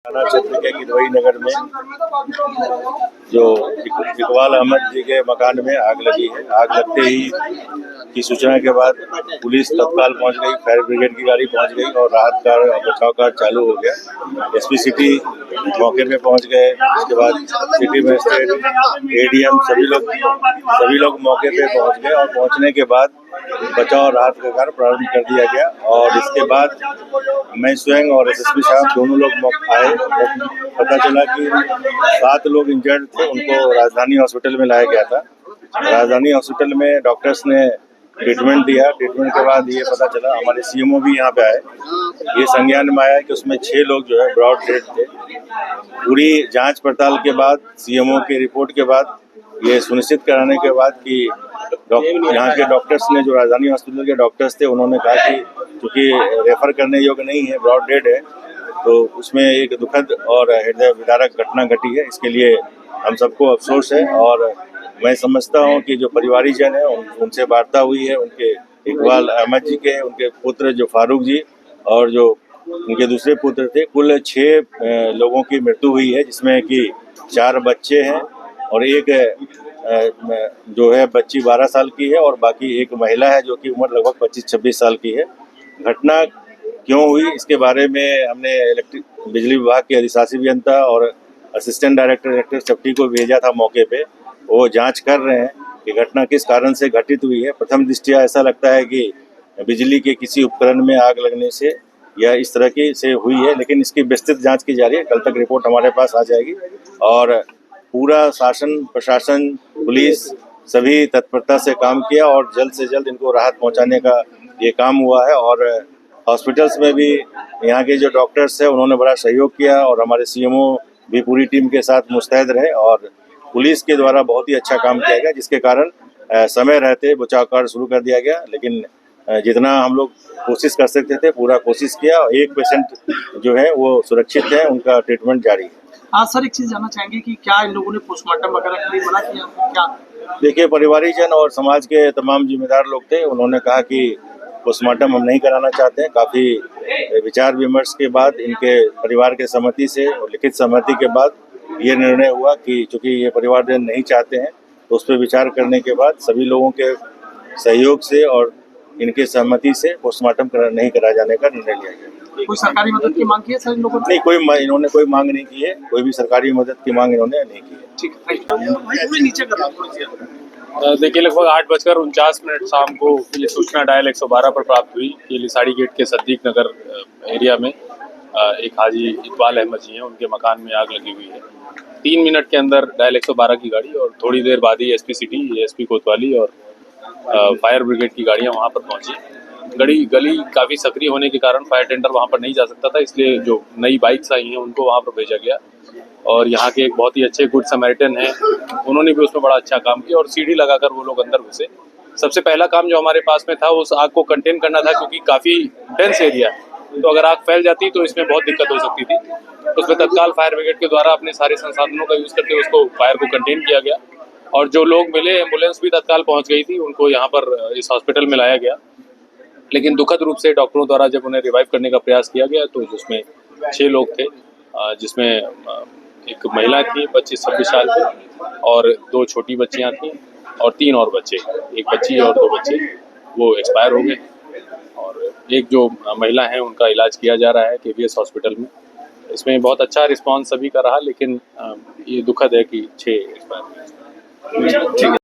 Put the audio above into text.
थाना क्षेत्र के गिरवई नगर में जो इकबाल अहमद जी के मकान में आग लगी है। आग लगते ही की सूचना के बाद पुलिस तत्काल पहुंच गई, फायर ब्रिगेड की गाड़ी पहुंच गई और राहत कार्य और बचाव कार्य चालू हो गया। एसपी सिटी मौके पे पहुंच गए। उसके बाद सिटी मजिस्ट्रेट, एडीएम सभी लोग मौके पे पहुंच गए और पहुंचने के बाद बचाव और राहत का कार्य प्रारंभ कर दिया गया। और इसके बाद मैं स्वयं और एसएसपी साहब दोनों लोग आए। पता चला कि 7 लोग इंजर्ड थे, उनको राजधानी हॉस्पिटल में लाया गया था। राजधानी हॉस्पिटल में डॉक्टर्स ने ट्रीटमेंट दिया। ट्रीटमेंट के बाद ये पता चला, हमारे सीएमओ भी यहाँ पे आए, ये संज्ञान में आया कि उसमें 6 लोग जो है ब्रॉड डेड थे। पूरी जांच पड़ताल के बाद, सीएमओ की रिपोर्ट के बाद, ये सुनिश्चित कराने के बाद कि यहाँ के डॉक्टर्स ने, जो राजधानी हॉस्पिटल के डॉक्टर्स थे, उन्होंने कहा कि क्योंकि रेफर करने योग्य नहीं है, ब्रॉड डेड है, तो उसमें एक दुखद और हृदय विदारक घटना घटी है। इसके लिए हम सबको अफसोस है और मैं समझता हूं कि जो परिवारीजन है उनसे वार्ता हुई है, उनके इकबाल अहमद जी के, उनके पुत्र जो फारूक जी और जो उनके दूसरे पुत्र थे, कुल 6 लोगों की मृत्यु हुई है, जिसमें कि 4 बच्चे हैं और एक जो है बच्ची 12 साल की है और बाकी एक महिला है जो कि उम्र लगभग 25-26 साल की है। घटना क्यों हुई इसके बारे में हमने बिजली विभाग के अधिशासी अभियंता और असिस्टेंट डायरेक्टर चपटी को भेजा था मौके पे। वो जांच कर रहे हैं कि घटना किस कारण से घटित हुई है। प्रथम दृष्टया ऐसा लगता है कि बिजली के किसी उपकरण में आग लगने से या इस तरह की से हुई है, लेकिन इसकी विस्तृत जांच की जा रही है। कल तक रिपोर्ट हमारे पास आ जाएगी और पूरा शासन, प्रशासन, पुलिस सभी तत्परता से काम किया और जल्द से जल्द इनको राहत पहुंचाने का ये काम हुआ है। और हॉस्पिटल्स में भी यहाँ के जो डॉक्टर्स हैं उन्होंने बड़ा सहयोग किया और हमारे सीएमओ भी पूरी टीम के साथ मुस्तैद रहे और पुलिस के द्वारा बहुत ही अच्छा काम किया गया, जिसके कारण समय रहते बचाव कार्य शुरू कर दिया गया। लेकिन जितना हम लोग कोशिश कर सकते थे पूरा कोशिश किया। एक पेशेंट जो है वो सुरक्षित है, उनका ट्रीटमेंट जारी है। हाँ सर, एक चीज जानना चाहेंगे कि क्या इन लोगों ने पोस्टमार्टम वगैरह के लिए मना किया क्या? देखिए, परिवारीजन और समाज के तमाम जिम्मेदार लोग थे, उन्होंने कहा कि पोस्टमार्टम हम नहीं कराना चाहते हैं। काफ़ी विचार विमर्श के बाद, इनके परिवार के सहमति से और लिखित सहमति के बाद ये निर्णय हुआ कि चूँकि ये परिवारजन नहीं चाहते हैं, तो उस पर विचार करने के बाद सभी लोगों के सहयोग से और इनके सहमति से पोस्टमार्टम नहीं कराए जाने का निर्णय लिया गया। कोई सरकारी मदद की मांग की है सर इन लोगों ने? नहीं, इन्होंने कोई मांग नहीं की है, कोई भी सरकारी मदद की मांग इन्होंने नहीं की है। ठीक है, नीचे कर देखिए, लगभग 8:49 शाम को ये सूचना डायल 112 पर प्राप्त हुई कि लिसाड़ी गेट के सद्दीक नगर एरिया में एक हाजी इकबाल अहमद जी हैं, उनके मकान में आग लगी हुई है। 3 मिनट के अंदर डायल 112 की गाड़ी और थोड़ी देर बाद ही एसपी सिटी, एसपी कोतवाली और फायर ब्रिगेड की गाड़ियां वहां पर पहुंची। गली काफ़ी सक्रिय होने के कारण फायर टेंडर वहां पर नहीं जा सकता था, इसलिए जो नई बाइक्स आई हैं उनको वहां पर भेजा गया और यहाँ के एक बहुत ही अच्छे गुड समैरिटन हैं, उन्होंने भी उसमें बड़ा अच्छा काम किया और सीढ़ी लगाकर वो लोग अंदर घुसे। सबसे पहला काम जो हमारे पास में था उस आग को कंटेन करना था, क्योंकि काफ़ी डेंस एरिया है, तो अगर आग फैल जाती तो इसमें बहुत दिक्कत हो सकती थी। उसमें तत्काल फायर ब्रिगेड के द्वारा अपने सारे संसाधनों का यूज़ करके उसको फायर को कंटेन किया गया और जो लोग मिले, एम्बुलेंस भी तत्काल पहुँच गई थी, उनको यहाँ पर इस हॉस्पिटल में लाया गया। लेकिन दुखद रूप से डॉक्टरों द्वारा जब उन्हें रिवाइव करने का प्रयास किया गया तो उसमें 6 लोग थे, जिसमें एक महिला थी 25-26 साल की और 2 छोटी बच्चियां थीं और 3 और बच्चे, एक बच्ची और 2 बच्चे, वो एक्सपायर हो गए। और एक जो महिला है उनका इलाज किया जा रहा है केवीएस हॉस्पिटल में। इसमें बहुत अच्छा रिस्पांस सभी का रहा, लेकिन ये दुखद है कि 6 एक्सपायर हुए।